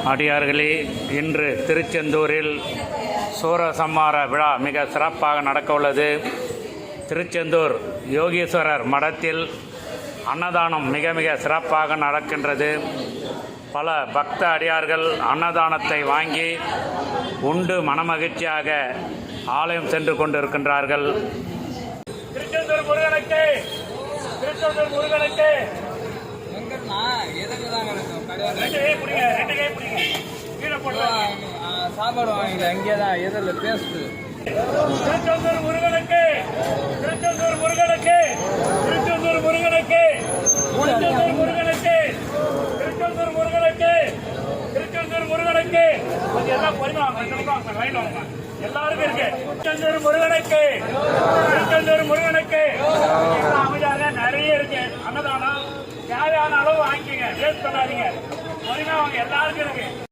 அடியார்களே, இன்று திருச்செந்தூரில் சூரசம்ஹார விழா மிக சிறப்பாக நடக்க உள்ளது. திருச்செந்தூர் யோகீஸ்வரர் மடத்தில் அன்னதானம் மிக மிக சிறப்பாக நடக்கின்றது. பல பக்த அடியார்கள் அன்னதானத்தை வாங்கி உண்டு மனமகிழ்ச்சியாக ஆலயம் சென்று கொண்டிருக்கின்றார்கள். திருச்செந்தூர் முருகனுக்கு, திருச்செந்தூர் முருகனுக்கு சாப்பாடு வாங்கல அங்கேதான் எதிரில் பேசுது. திருச்செந்தூர் முருகனுக்கு, திருச்செந்தூர் முருகனுக்கு, திருச்செந்தூர் முருகனுக்கு, திருச்செந்தூர் முருகனுக்கு, திருச்செந்தூர் முருகனுக்கு, திருச்செந்தூர் முருகனுக்கு. எல்லாம் பொறுமையாக எல்லாருக்கும் இருக்கு. திருச்செந்தூர் முருகனுக்கு, திருச்செந்தூர் முருகனுக்கு. அமைதியாக நிறைய இருக்கு. அன்னதானம் தேவையான அளவு வாங்கிக்கங்க, வேஸ்ட் பண்ணாதீங்க. பொறுமையாக எல்லாருக்கும் இருக்கு.